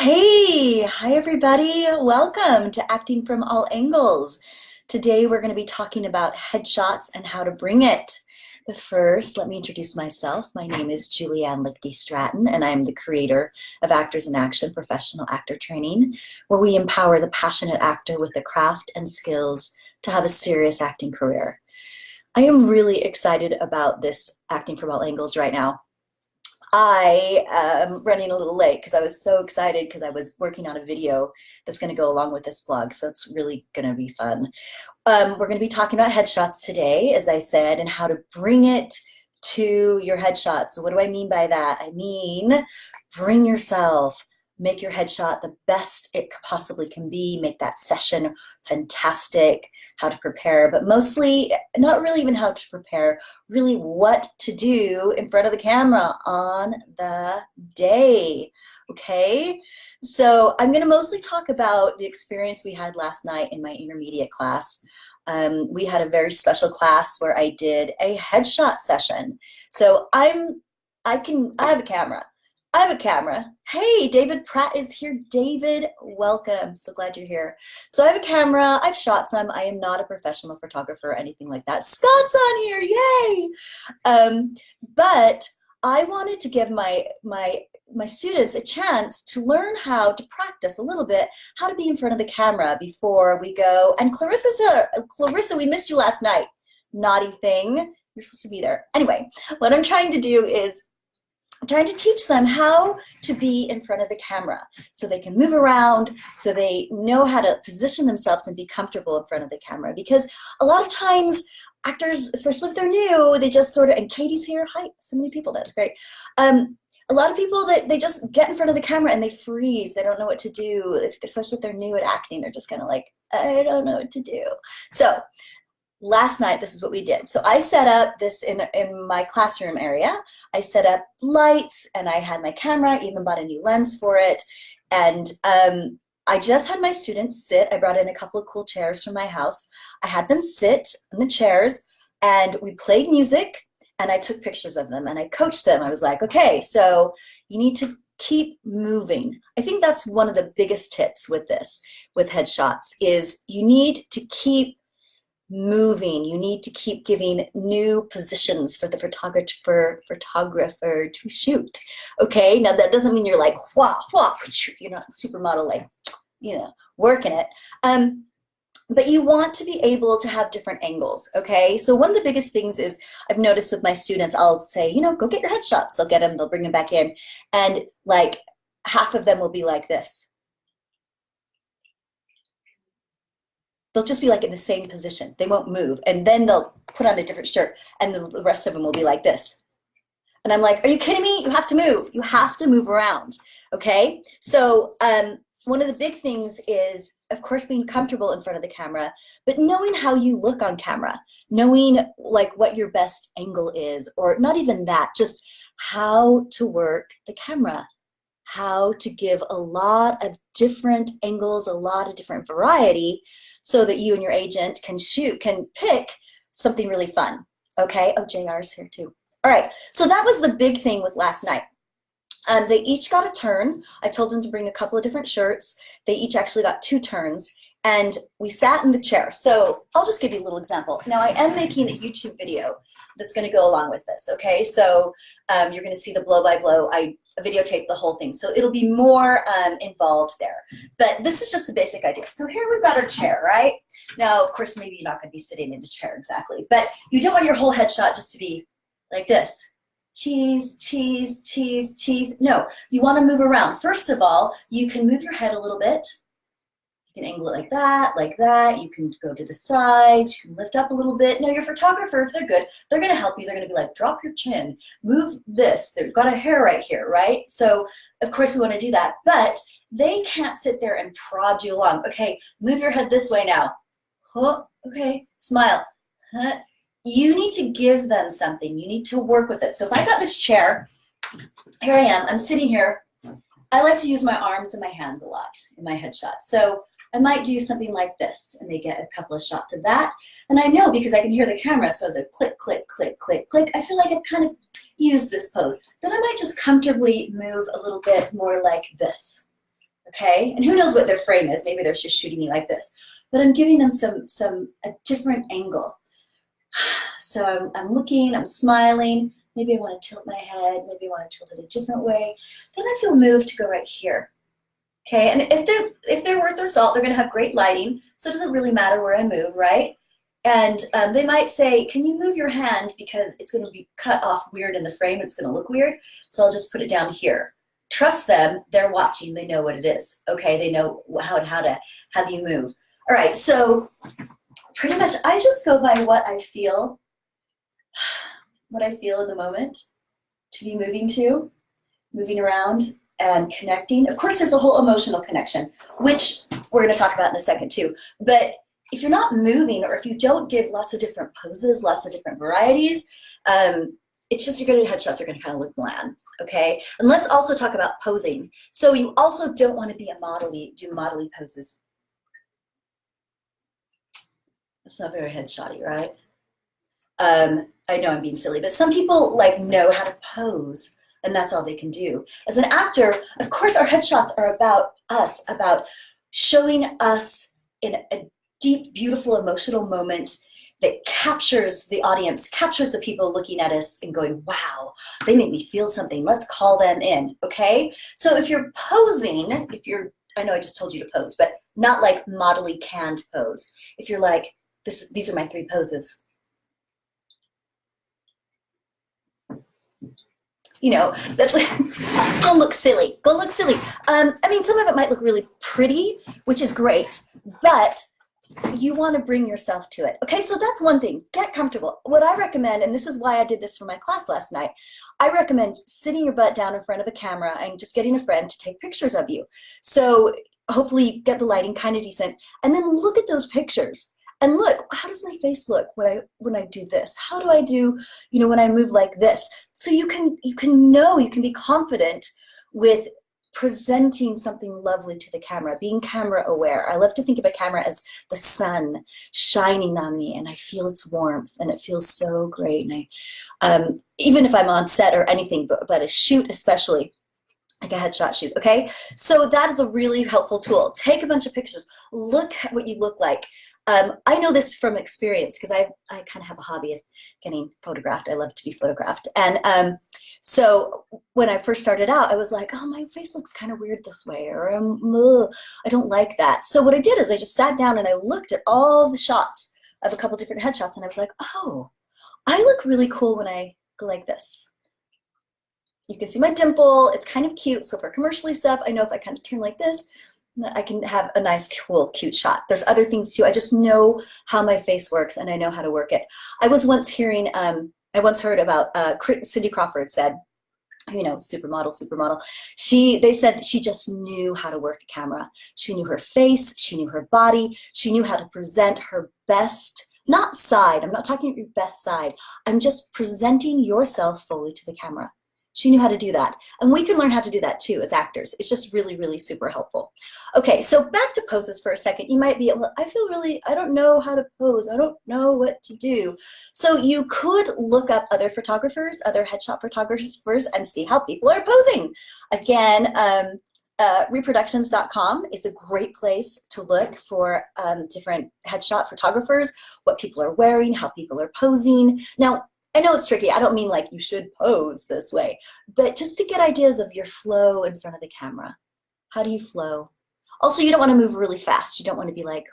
Hi everybody. Welcome to Acting from All Angles. Today we're going to be talking about headshots and how to bring it. But first, let me introduce myself. My name is Julianne Lichty Stratton, and I am the creator of Actors in Action Professional Actor Training, where we empower the passionate actor with the craft and skills to have a serious acting career. I am really excited about this Acting from All Angles right now. I am running a little late because I was so excited because I was working on a video that's going to go along with this blog, so it's really going to be fun. We're going to be talking about headshots today, as I said, and how to bring it to your headshots. So what do I mean by that? I mean, bring yourself. Make your headshot the best it possibly can be. Make that session fantastic. How to prepare, but mostly not really even how to prepare, really what to do in front of the camera on the day. Okay, so I'm going to mostly talk about the experience we had last night in my intermediate class. We had a very special class where I did a headshot session. So I have a camera. I have a camera. Hey, David Pratt is here. David, welcome. So glad you're here. So I have a camera. I've shot some. I am not a professional photographer or anything like that. Scott's on here. Yay! But I wanted to give my students a chance to learn how to practice a little bit, how to be in front of the camera before we go. And Clarissa's here. Clarissa, we missed you last night. Naughty thing. You're supposed to be there. Anyway, what I'm trying to do is I'm trying to teach them how to be in front of the camera so they can move around, so they know how to position themselves and be comfortable in front of the camera. Because a lot of times actors, especially if they're new, they just sort of, and Katie's here, hi, so many people, that's great. A lot of people, they just get in front of the camera and they freeze. They don't know what to do, especially if they're new at acting. They're just kind of like, I don't know what to do. So last night, this is what we did. So I set up this in my classroom area. I set up lights and I had my camera, even bought a new lens for it. And I just had my students sit. I brought in a couple of cool chairs from my house. I had them sit in the chairs and we played music and I took pictures of them and I coached them. I was like, okay, so you need to keep moving. I think that's one of the biggest tips with this, with headshots, is you need to keep moving. You need to keep giving new positions for the photographer to shoot. Okay, now that doesn't mean you're like wah wah, you're not supermodel, like, you know, working it. But you want to be able to have different angles. Okay, so one of the biggest things is I've noticed with my students, I'll say, you know, go get your headshots. They'll get them, they'll bring them back in, and like half of them will be like this. They'll just be like in the same position. They won't move. And then they'll put on a different shirt and the rest of them will be like this. And I'm like, are you kidding me? You have to move. You have to move around. Okay? So one of the big things is, of course, being comfortable in front of the camera, but knowing how you look on camera, knowing like what your best angle is, or not even that, just how to work the camera, how to give a lot of different angles, a lot of different variety, so that you and your agent can pick something really fun. Okay, oh, JR's here too. All right, so that was the big thing with last night. They each got a turn. I told them to bring a couple of different shirts. They each actually got 2 turns, and we sat in the chair. So I'll just give you a little example. Now I am making a YouTube video that's gonna go along with this, okay? So you're gonna see the blow by blow. I videotape the whole thing. So it'll be more involved there. But this is just a basic idea. So here we've got our chair, right? Now, of course, maybe you're not gonna be sitting in a chair exactly, but you don't want your whole headshot just to be like this. Cheese, cheese, cheese, cheese. No, you wanna move around. First of all, you can move your head a little bit. You can angle it like that, like that. You can go to the sides, you can lift up a little bit. Now your photographer, if they're good, they're gonna help you. They're gonna be like, drop your chin, move this. They've got a hair right here, right? So of course we wanna do that, but they can't sit there and prod you along. Okay, move your head this way now. Oh, okay, smile. Huh. You need to give them something. You need to work with it. So if I got this chair, here I am, I'm sitting here. I like to use my arms and my hands a lot in my headshots. So I might do something like this, and they get a couple of shots of that. And I know because I can hear the camera, so the click, click, click, click, click, I feel like I've kind of used this pose. Then I might just comfortably move a little bit more like this. okay? And who knows what their frame is? Maybe they're just shooting me like this. But I'm giving them a different angle. So I'm looking, I'm smiling. Maybe I want to tilt my head. Maybe I want to tilt it a different way. Then I feel moved to go right here. Okay, and if they're worth their salt, they're going to have great lighting, so it doesn't really matter where I move, right? And they might say, can you move your hand because it's going to be cut off weird in the frame, it's going to look weird, so I'll just put it down here. Trust them, they're watching, they know what it is, okay? They know how to have you move. All right, so pretty much I just go by what I feel in the moment to be moving around and connecting. Of course, there's a whole emotional connection, which we're going to talk about in a second too. But if you're not moving, or if you don't give lots of different poses, lots of different varieties, it's just your headshots are going to kind of look bland, okay? And let's also talk about posing. So you also don't want to be do modelly poses. It's not very headshotty, right? I know I'm being silly, but some people know how to pose, and that's all they can do. As an actor, of course, our headshots are about us, about showing us in a deep, beautiful, emotional moment that captures the audience, captures the people looking at us and going, wow, they make me feel something. Let's call them in, okay? So if you're posing, I know I just told you to pose, but not like modelly canned pose. If you're like, these are my 3 poses. That's like, go look silly. Go look silly. I mean, some of it might look really pretty, which is great, but you want to bring yourself to it. Okay, so that's one thing. Get comfortable. What I recommend, and this is why I did this for my class last night, I recommend sitting your butt down in front of a camera and just getting a friend to take pictures of you. So hopefully you get the lighting kind of decent, and then look at those pictures. And look, how does my face look when I do this? How do I do, when I move like this? So you can be confident with presenting something lovely to the camera, being camera aware. I love to think of a camera as the sun shining on me, and I feel its warmth, and it feels so great. And even if I'm on set or anything, but a shoot especially, like a headshot shoot, okay? So that is a really helpful tool. Take a bunch of pictures. Look at what you look like. I know this from experience because I kind of have a hobby of getting photographed. I love to be photographed. And so when I first started out, I was like, oh, my face looks kind of weird this way, or I don't like that. So what I did is I just sat down and I looked at all the shots of a couple different headshots, and I was like, oh, I look really cool when I go like this. You can see my dimple. It's kind of cute. So for commercially stuff, I know if I kind of turn like this, I can have a nice, cool, cute shot. There's other things too. I just know how my face works, and I know how to work it. I was once hearing, I once heard about Cindy Crawford said, supermodel. They said she just knew how to work a camera. She knew her face, she knew her body, she knew how to present her best, not side. I'm not talking your best side. I'm just presenting yourself fully to the camera. She knew how to do that. And we can learn how to do that too as actors. It's just really, really super helpful. Okay, so back to poses for a second. You might be, I don't know how to pose. I don't know what to do. So you could look up other photographers, other headshot photographers, and see how people are posing. Again, reproductions.com is a great place to look for different headshot photographers, what people are wearing, how people are posing. Now, I know it's tricky. I don't mean like you should pose this way, but just to get ideas of your flow in front of the camera. How do you flow? Also, you don't want to move really fast. You don't want to be like,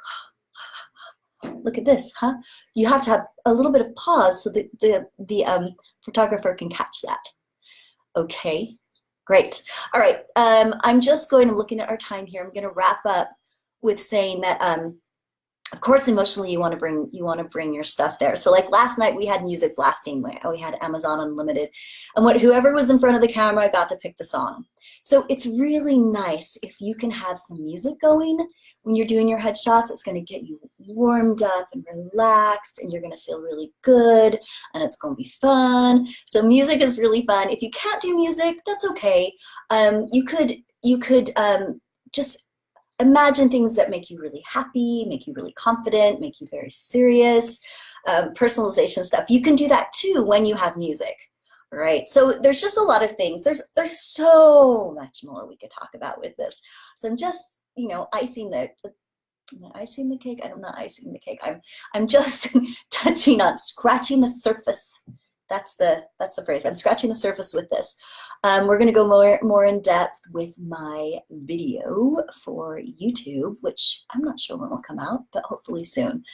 look at this, huh? You have to have a little bit of pause so that the photographer can catch that. Okay, great. All right, I'm looking at our time here. I'm going to wrap up with saying that of course, emotionally, you want to bring your stuff there. So like last night, we had music blasting. We had Amazon Unlimited, and whoever was in front of the camera got to pick the song. So it's really nice if you can have some music going when you're doing your headshots. It's going to get you warmed up and relaxed, and you're going to feel really good, and it's going to be fun. So music is really fun. If you can't do music, that's okay. You could just imagine things that make you really happy, make you really confident, make you very serious, personalization stuff. You can do that too when you have music. Right. So there's just a lot of things. There's so much more we could talk about with this. So I'm just, icing the am I icing the cake? I'm not icing the cake. I'm just scratching the surface. That's the phrase. I'm scratching the surface with this. We're gonna go more in depth with my video for YouTube, which I'm not sure when will come out, but hopefully soon.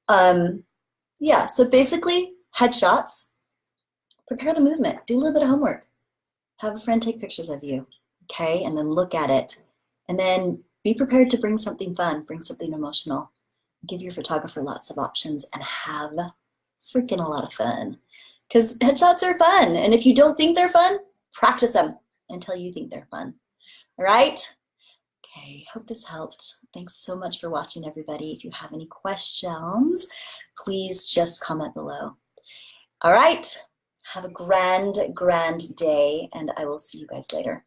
Yeah, so basically headshots. Prepare the movement, do a little bit of homework. Have a friend take pictures of you, okay? And then look at it. And then be prepared to bring something fun, bring something emotional. Give your photographer lots of options and have freaking a lot of fun. Because headshots are fun. And if you don't think they're fun, practice them until you think they're fun. All right? Okay, hope this helped. Thanks so much for watching, everybody. If you have any questions, please just comment below. All right. Have a grand, grand day, and I will see you guys later.